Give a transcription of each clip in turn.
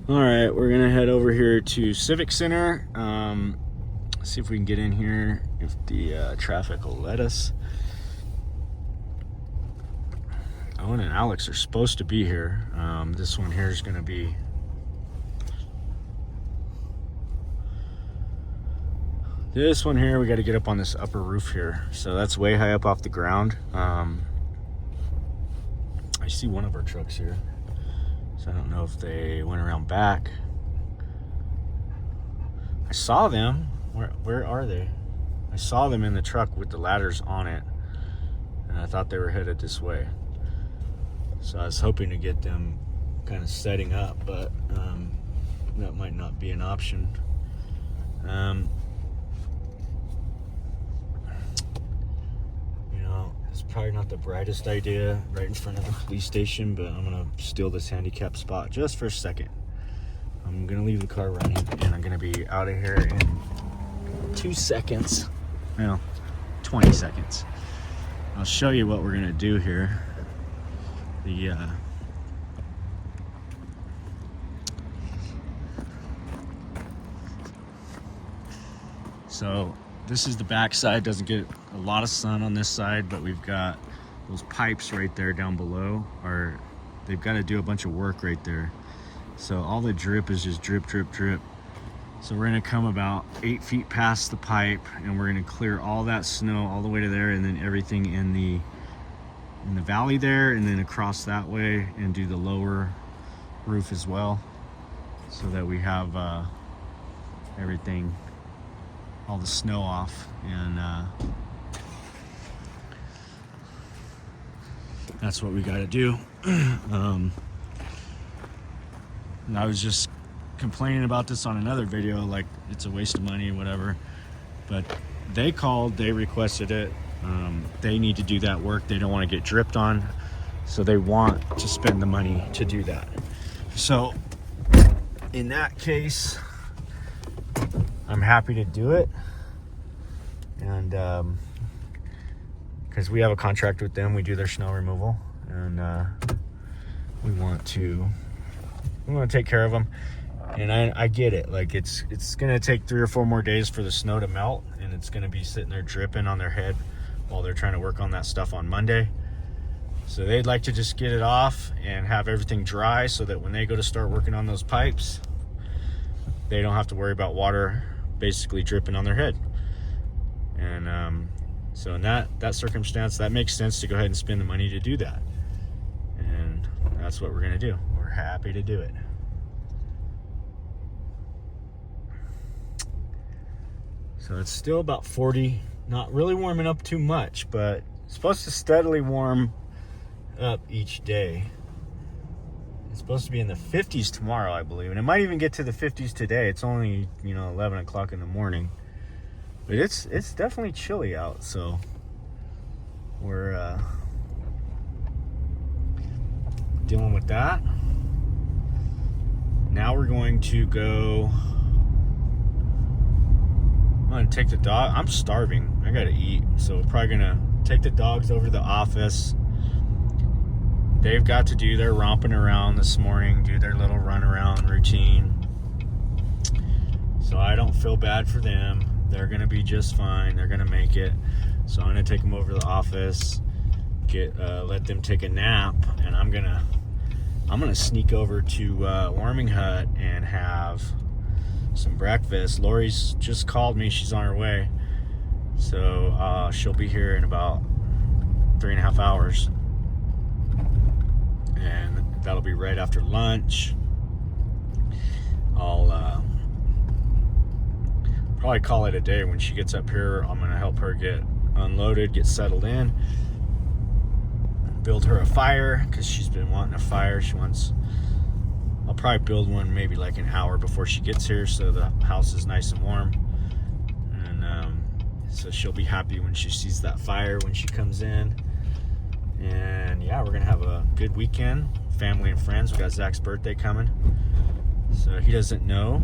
All right, we're gonna head over here to Civic Center. See if we can get in here, if the traffic will let us. Owen and Alex are supposed to be here. This one here is gonna be this one here. We got to get up on this upper roof here, so that's way high up off the ground. I see one of our trucks here, so I don't know if they went around back. I saw them. Where are they? I saw them in the truck with the ladders on it, and I thought they were headed this way. So I was hoping to get them kind of setting up, but that might not be an option. It's probably not the brightest idea right in front of the police station, but I'm gonna steal this handicap spot just for a second. I'm gonna leave the car running, and I'm gonna be out of here in 2 seconds. Well, 20 seconds. I'll show you what we're gonna do here. So this is the back side. Doesn't get a lot of sun on this side, but we've got those pipes right there down below, or they've got to do a bunch of work right there. So all the drip is just drip, drip, drip. So we're gonna come about 8 feet past the pipe, and we're gonna clear all that snow all the way to there, and then everything in the valley there, and then across that way, and do the lower roof as well, so that we have everything, all the snow off. And that's what we got to do. And I was just complaining about this on another video, like it's a waste of money, whatever, but they called, they requested it. They need to do that work. They don't want to get dripped on, so they want to spend the money to do that. So in that case, I'm happy to do it, and because we have a contract with them, we do their snow removal, and we want to take care of them. And I get it, like it's gonna take 3 or 4 more days for the snow to melt, and it's gonna be sitting there dripping on their head while they're trying to work on that stuff on Monday. So they'd like to just get it off and have everything dry, so that when they go to start working on those pipes, they don't have to worry about water basically dripping on their head. And so in that circumstance, that makes sense to go ahead and spend the money to do that. And that's what we're gonna do. We're happy to do it. So it's still about 40, not really warming up too much, but it's supposed to steadily warm up each day. It's supposed to be in the 50s tomorrow, I believe, and it might even get to the 50s today. It's only 11 o'clock in the morning, but it's definitely chilly out. So we're dealing with that. Now we're going to go. I'm gonna take the dog. I'm starving. I gotta eat, so we're probably gonna take the dogs over to the office. They've got to do their romping around this morning, do their little run around routine. So I don't feel bad for them. They're gonna be just fine. They're gonna make it. So I'm gonna take them over to the office, let them take a nap, and I'm gonna sneak over to Warming Hut and have some breakfast. Lori's just called me. She's on her way. So she'll be here in about 3.5 hours. And that'll be right after lunch. I'll probably call it a day. When she gets up here, I'm gonna help her get unloaded, get settled in, build her a fire, because she's been wanting a fire. I'll probably build one maybe like an hour before she gets here, so the house is nice and warm. And so she'll be happy when she sees that fire when she comes in. And yeah, we're gonna have a good weekend, family and friends. We got Zach's birthday coming, so he doesn't know.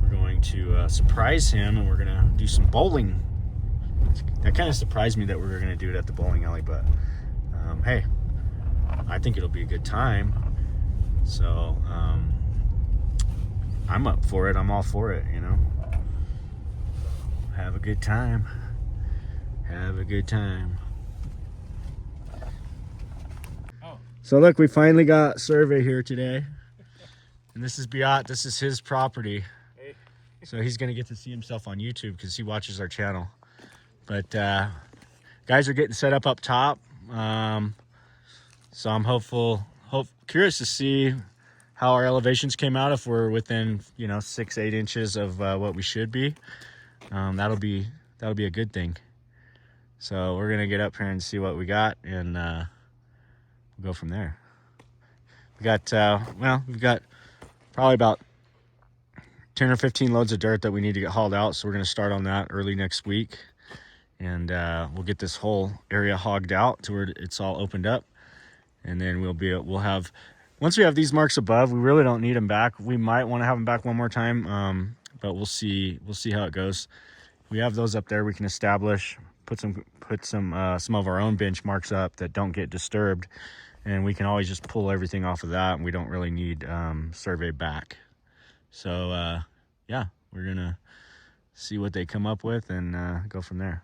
We're going to surprise him, and we're gonna do some bowling. That kind of surprised me that we were gonna do it at the bowling alley, but hey, I think it'll be a good time. So I'm up for it. I'm all for it, you know. Have a good time. Have a good time. So look, we finally got Survey here today. And this is Biat. This is his property. So he's going to get to see himself on YouTube because he watches our channel. But guys are getting set up top. So I'm curious to see how our elevations came out, if we're within, you know, 6-8 inches of what we should be. That'll be a good thing. So we're gonna get up here and see what we got, and we'll go from there. We got we've got probably about 10 or 15 loads of dirt that we need to get hauled out, so we're gonna start on that early next week, and we'll get this whole area hogged out to where it's all opened up, and then we'll have, once we have these marks above, we really don't need them back. We might want to have them back one more time, but we'll see how it goes. We have those up there we can establish, put some of our own benchmarks up that don't get disturbed, and we can always just pull everything off of that, and we don't really need Survey back. So yeah, we're gonna see what they come up with and go from there.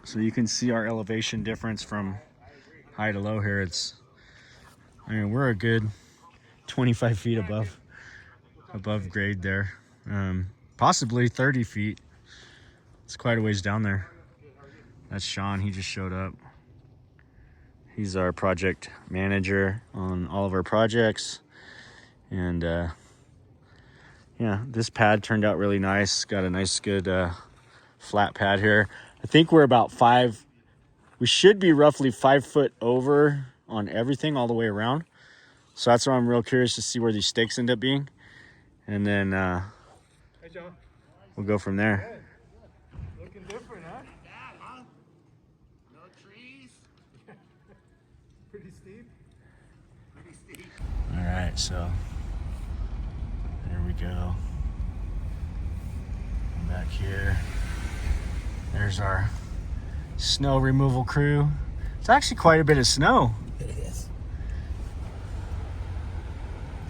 So you can see our elevation difference from high to low here. I mean, we're a good 25 feet above grade there, possibly 30 feet. It's quite a ways down there. That's Sean. He just showed up. He's our project manager on all of our projects, and yeah, this pad turned out really nice. Got a nice good flat pad here. I think we're about we should be roughly 5 foot over on everything all the way around. So that's why I'm real curious to see where these stakes end up being. And then hey, John. We'll go from there. Hey, looking different, huh? Yeah, huh? No trees. Pretty steep. Pretty steep. All right, so there we go. Back here, there's our snow removal crew. It's actually quite a bit of snow. It is.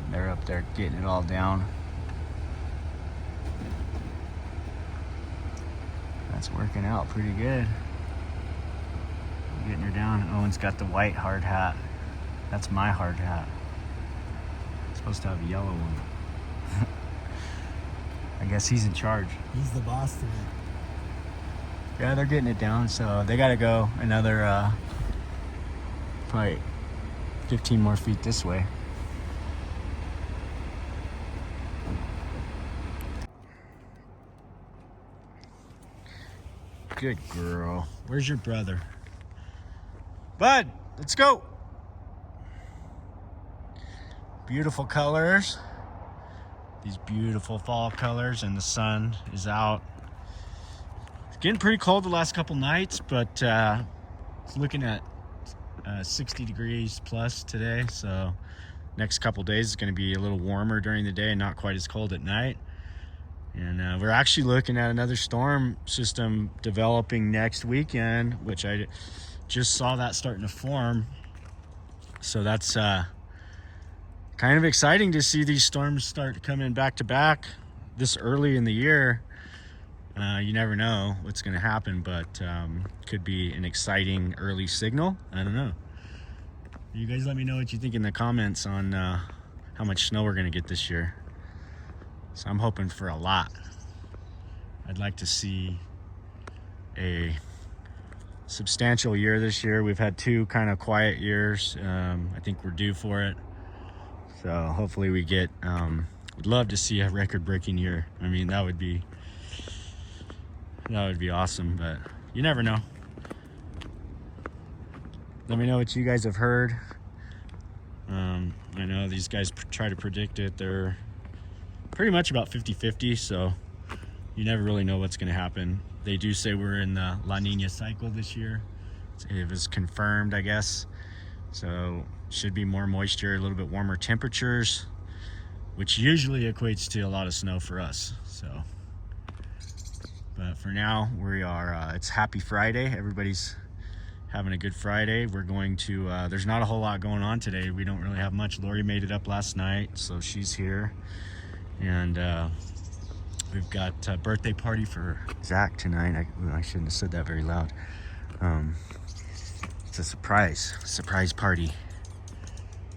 They're up there getting it all down. That's working out pretty good. Getting her down. Owen's got the white hard hat. That's my hard hat. I'm supposed to have a yellow one. I guess he's in charge. He's the boss today. Yeah, they're getting it down, so they got to go another probably 15 more feet this way. Good girl. Where's your brother? Bud, let's go. Beautiful colors. These beautiful fall colors, and the sun is out. It's getting pretty cold the last couple nights, but it's looking at 60 degrees plus today. So next couple days is going to be a little warmer during the day and not quite as cold at night. And we're actually looking at another storm system developing next weekend, which I just saw that starting to form. So that's kind of exciting to see these storms start coming back to back this early in the year. You never know what's going to happen, but could be an exciting early signal. I don't know. You guys let me know what you think in the comments on how much snow we're going to get this year. So I'm hoping for a lot. I'd like to see a substantial year this year. We've had 2 kind of quiet years. I think we're due for it. So hopefully we get, would love to see a record-breaking year. I mean, that would be awesome, but you never know. Let me know what you guys have heard. I know these guys try to predict it. They're pretty much about 50-50, so you never really know what's going to happen. They do say we're in the La Nina cycle this year. It was confirmed, I guess. So should be more moisture, a little bit warmer temperatures, which usually equates to a lot of snow for us. So, but for now, we are, it's Happy Friday. Everybody's having a good Friday. We're going to, there's not a whole lot going on today. We don't really have much. Lori made it up last night, so she's here. And we've got a birthday party for Zach tonight. I shouldn't have said that very loud. It's a surprise party.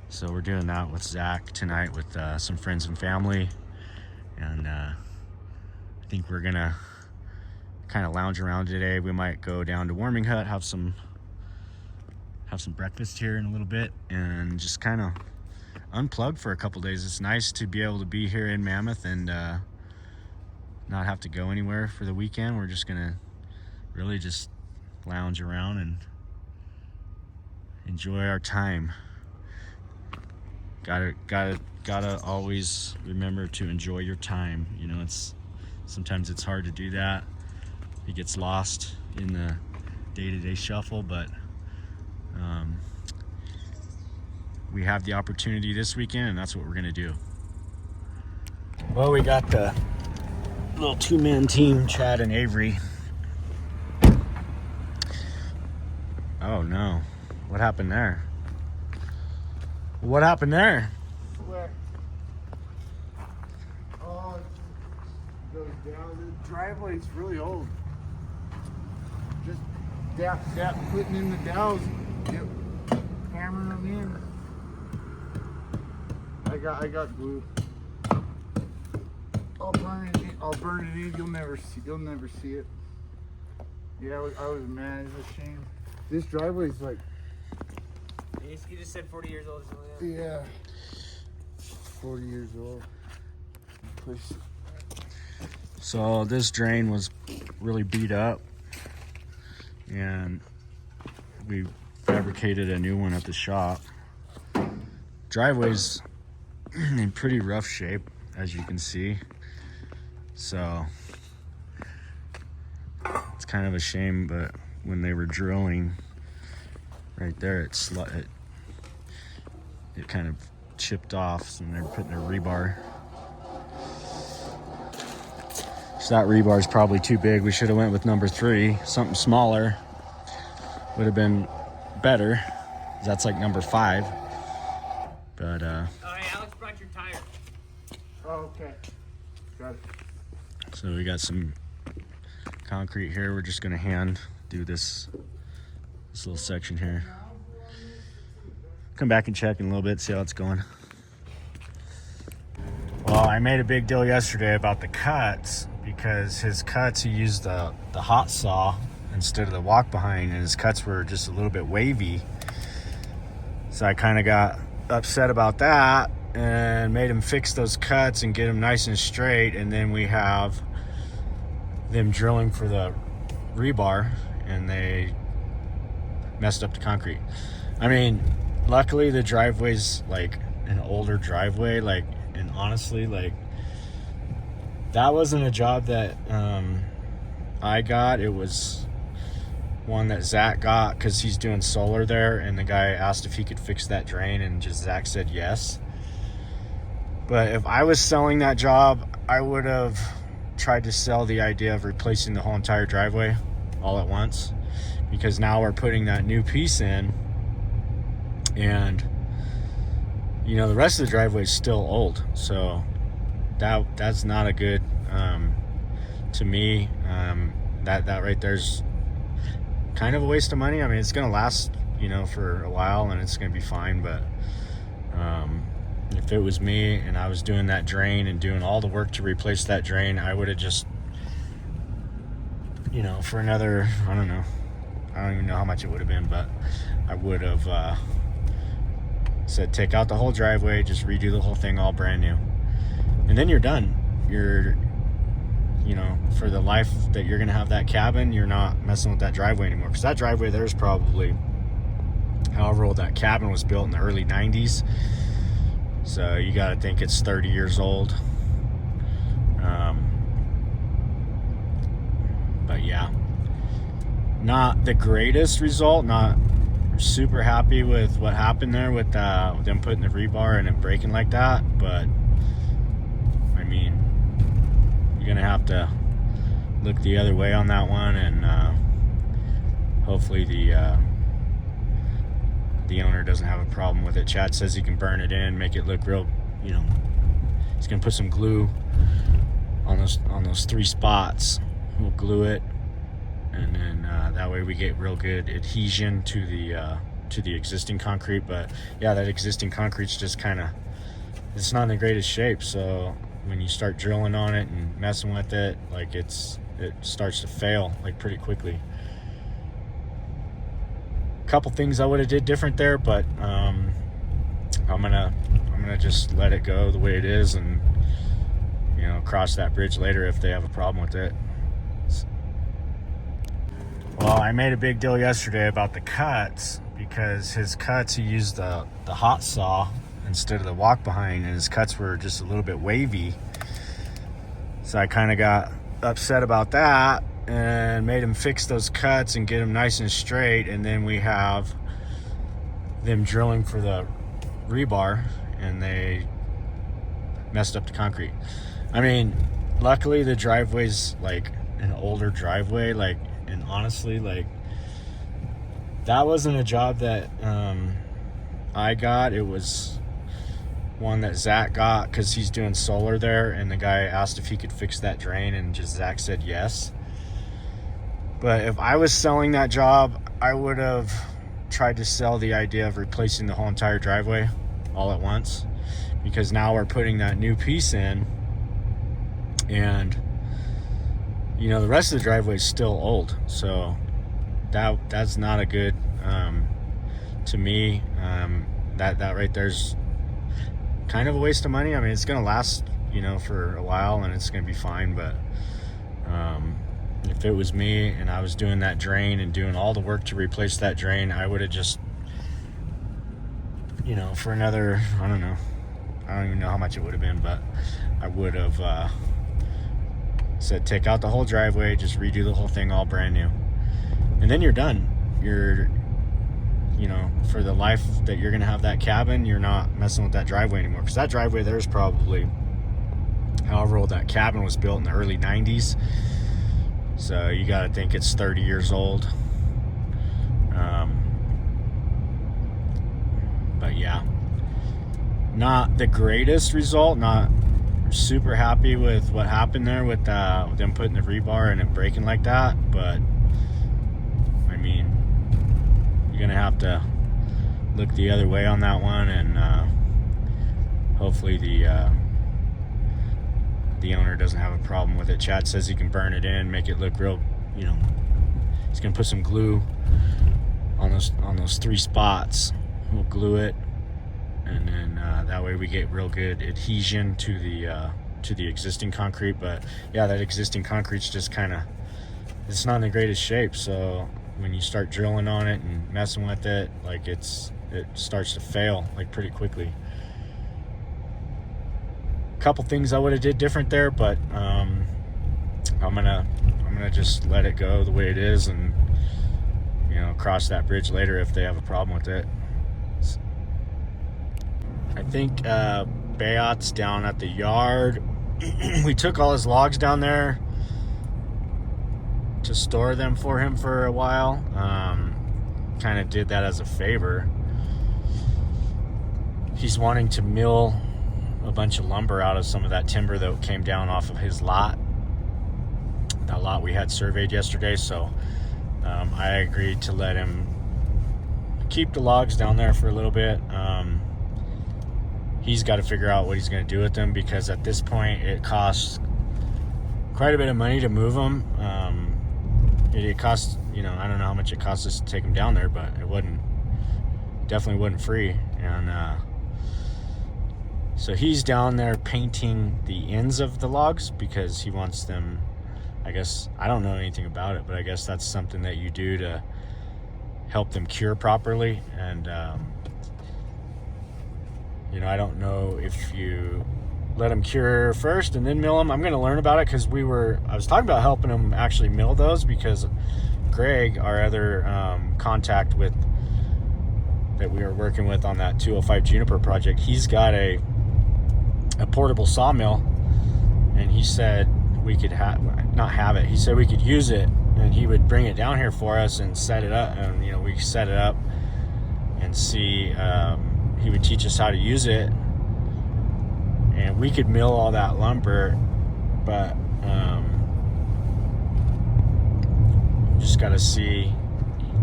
So we're doing that with Zach tonight with some friends and family. And I think we're gonna kind of lounge around today. We might go down to Warming Hut, have some breakfast here in a little bit, and just kind of unplug for a couple days. It's nice to be able to be here in Mammoth and not have to go anywhere for the weekend. We're just gonna really just lounge around and enjoy our time. Gotta always remember to enjoy your time. You know, sometimes it's hard to do that. It gets lost in the day-to-day shuffle, but we have the opportunity this weekend, and that's what we're gonna do. Well, we got the little two-man team, Chad and Avery. Oh no, what happened there? What happened there? Where? Oh, it goes down. The driveway's really old. Just putting in the dowels. Yep. Hammering them in. I got glue. I'll burn it in. You'll never see it. Yeah, I was mad. It's a shame. This driveway's like. You just said 40 years old or something. Yeah. 40 years old. Push. So this drain was really beat up, and we fabricated a new one at the shop. Driveway's in pretty rough shape, as you can see. So it's kind of a shame, but when they were drilling right there, it kind of chipped off when they were putting their rebar. So that rebar is probably too big. We should have went with number 3. Something smaller would have been better. That's like number 5. But Oh, hey, Alex brought your tire. Oh, okay. Got it. so we got some concrete here. We're just gonna hand do this little section here. Come back and check in a little bit, see how it's going. Well, I made a big deal yesterday about the cuts, because his cuts, he used the hot saw instead of the walk behind, and his cuts were just a little bit wavy. So I kind of got upset about that and made him fix those cuts and get them nice and straight. And then we have them drilling for the rebar, and they messed up the concrete. I mean, luckily the driveway's like an older driveway, like, and honestly, like, that wasn't a job that I got. It was one that Zach got, because he's doing solar there, and the guy asked if he could fix that drain, and just Zach said yes. But if I was selling that job, I would have tried to sell the idea of replacing the whole entire driveway all at once, because now we're putting that new piece in, and you know, the rest of the driveway is still old. So that's not a good, to me, that right there's kind of a waste of money. I mean, it's gonna last, you know, for a while, and it's gonna be fine, but if it was me and I was doing that drain and doing all the work to replace that drain, I would have just, you know, for another, I don't even know how much it would have been, but I would have said take out the whole driveway, just redo the whole thing all brand new, and then you're done. You're, you know, for the life that you're gonna have that cabin, you're not messing with that driveway anymore, because that driveway there's probably however old that cabin was, built in the early 90s. So you got to think it's 30 years old. But yeah, not the greatest result. Not super happy with what happened there with them putting the rebar and it breaking like that. But I mean, you're gonna have to look the other way on that one, and hopefully the the owner doesn't have a problem with it. Chad says he can burn it in, make it look real, he's gonna put some glue on those 3 spots. We'll glue it, and then that way we get real good adhesion to the existing concrete. But yeah, that existing concrete's just kind of, it's not in the greatest shape. So when you start drilling on it and messing with it, like it starts to fail like pretty quickly. Couple things I would have did different there, but I'm gonna just let it go the way it is, and cross that bridge later if they have a problem with it. Well, I made a big deal yesterday about the cuts, because his cuts, he used the hot saw instead of the walk behind, and his cuts were just a little bit wavy. So I kind of got upset about that and made him fix those cuts and get them nice and straight. And then we have them drilling for the rebar, and they messed up the concrete. I mean, luckily the driveway's like an older driveway, and honestly, that wasn't a job that I got. It was one that Zach got, because he's doing solar there, and the guy asked if he could fix that drain, and just Zach said yes. But if I was selling that job, I would have tried to sell the idea of replacing the whole entire driveway all at once, because now we're putting that new piece in, and the rest of the driveway is still old. So that's not a good, to me, that right there's kind of a waste of money. I mean, it's going to last, for a while, and it's going to be fine. But if it was me and I was doing that drain and doing all the work to replace that drain, I would have just, for another, I don't even know how much it would have been, but I would have said, take out the whole driveway, just redo the whole thing all brand new. And then you're done. You're, for the life that you're going to have that cabin, you're not messing with that driveway anymore. Because that driveway, there's probably, however old that cabin was built, in the early 90s. So you got to think it's 30 years old. But yeah, not the greatest result. Not super happy with what happened there with them putting the rebar and it breaking like that. But I mean, you're gonna have to look the other way on that one, and hopefully the owner doesn't have a problem with it. Chad says he can burn it in, make it look real, he's gonna put some glue on those 3 spots. We'll glue it, and then that way we get real good adhesion to the existing concrete. But yeah, that existing concrete's just kind of, it's not in the greatest shape. So when you start drilling on it and messing with it, it starts to fail like pretty quickly. Couple things I would have did different there, but I'm gonna just let it go the way it is, and cross that bridge later if they have a problem with it. I think Bayot's down at the yard. We took all his logs down there to store them for him for a while. Kind of did that as a favor. He's wanting to mill a bunch of lumber out of some of that timber that came down off of his lot. That lot we had surveyed yesterday. So I agreed to let him keep the logs down there for a little bit. He's got to figure out what he's going to do with them, because at this point it costs quite a bit of money to move them. It costs, I don't know how much it costs us to take them down there, but it definitely wasn't free. And so he's down there painting the ends of the logs, because he wants them, I guess, I don't know anything about it, but I guess that's something that you do to help them cure properly. And I don't know if you let them cure first and then mill them. I'm going to learn about it, because I was talking about helping them actually mill those, because Greg, our other contact that we were working with on that 205 Juniper project, he's got a portable sawmill, and he said we could not have it. He said we could use it, and he would bring it down here for us and set it up, and we set it up and and see. He would teach us how to use it, and we could mill all that lumber, but just got to see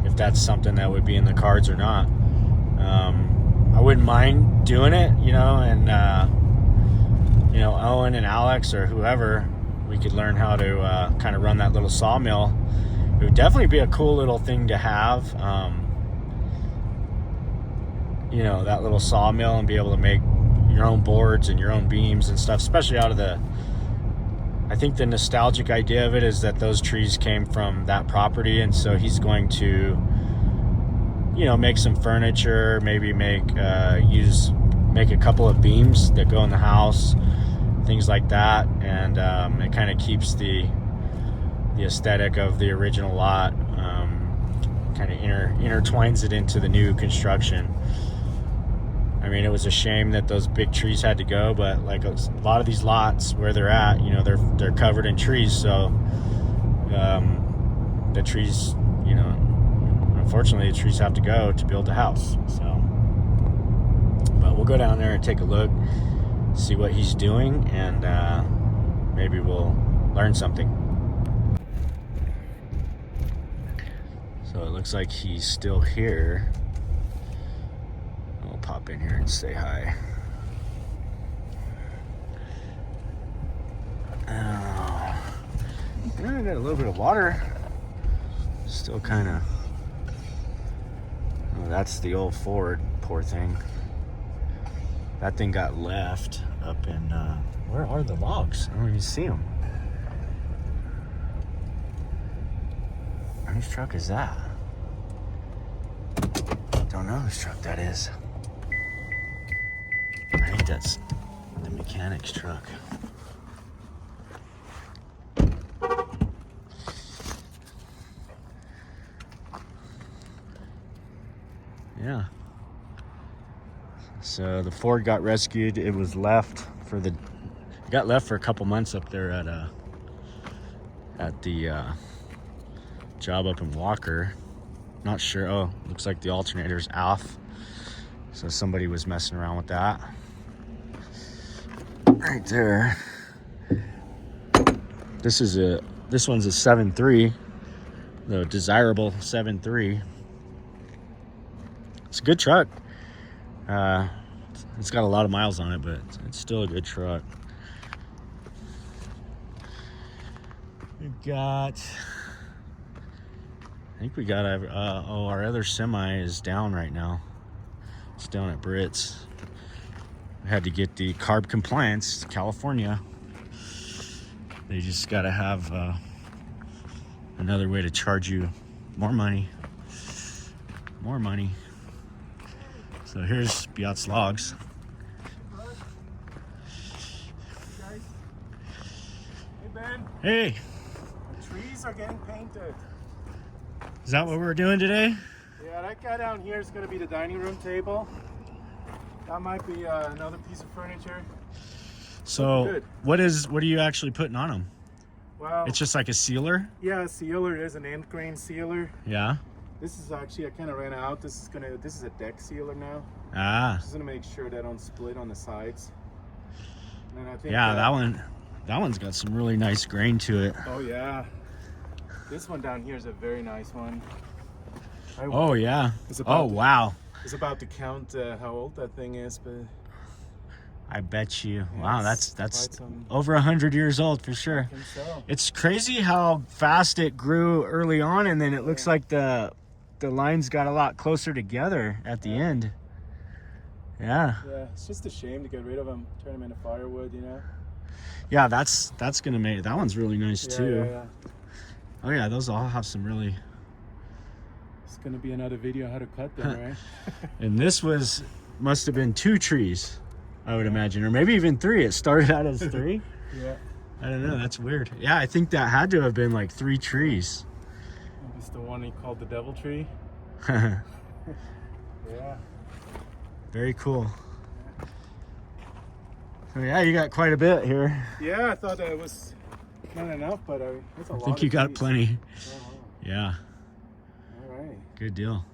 if that's something that would be in the cards or not. I wouldn't mind doing it, you know, and you know, Owen and Alex or whoever, we could learn how to kind of run that little sawmill. It would definitely be a cool little thing to have, you know, that little sawmill, and be able to make your own boards and your own beams and stuff, especially out of the, I think the nostalgic idea of it is that those trees came from that property, and so he's going to, you know, make some furniture, maybe make a couple of beams that go in the house, things like that, and it kind of keeps the aesthetic of the original lot, kind of intertwines it into the new construction. I mean, it was a shame that those big trees had to go, but like a lot of these lots where they're at, you know, they're covered in trees, so the trees, you know, unfortunately the trees have to go to build a house. So, but we'll go down there and take a look, see what he's doing, and maybe we'll learn something. So it looks like he's still here. We'll pop in here and say hi. I got a little bit of water. Still kind of. Oh, that's the old Ford. Poor thing. That thing got left up in. Where are the logs? I don't even see them. Whose truck is that? Don't know whose truck that is. I think that's the mechanic's truck. Yeah. So the Ford got rescued. It was left for it got left for a couple months up there at the job up in Walker. Not sure. Oh, looks like the alternator's off. So somebody was messing around with that. Right there. This one's a 7.3, the desirable 7.3. It's a good truck. It's got a lot of miles on it, but it's still a good truck. We've got, I think we got our other semi is down right now. It's down at Britt's. I had to get the carb compliance, California. They just got to have another way to charge you more money. More money. So here's Biat's logs. Hey Ben, Hey, the trees are getting painted. is that what we're doing today? Yeah, that guy down here is going to be the dining room table. That might be another piece of furniture. So Good. what are you actually putting on them? Well, It's just like a sealer? yeah, a sealer. There's an end grain sealer. Yeah. This is actually, I kind of ran out. This is a deck sealer now. Ah. Just gonna make sure they don't split on the sides. And I think Yeah, that one's got some really nice grain to it. Oh yeah, this one down here is a very nice one. Oh yeah. It's about Oh wow. It's about to count how old that thing is, but I bet you. yeah, Wow, it's that's quite some- over 100 years old for sure. I think so. It's crazy how fast it grew early on, and then it looks like the lines got a lot closer together at the end. Yeah. Yeah, it's just a shame to get rid of them, turn them into firewood, you know. Yeah, that's gonna make that one's really nice too. Yeah. Oh yeah, those all have some really. It's gonna be another video how to cut them, right? And this must have been 2 trees, I would imagine, or maybe even 3. It started out as 3. Yeah. I don't know. That's weird. Yeah, I think that had to have been like 3 trees. It's the one he called the devil tree. Very Yeah. cool. So yeah, you got quite a bit here. Yeah, I thought that was not enough, but it's a lot. I think you got plenty. Oh, Yeah, all right. good deal.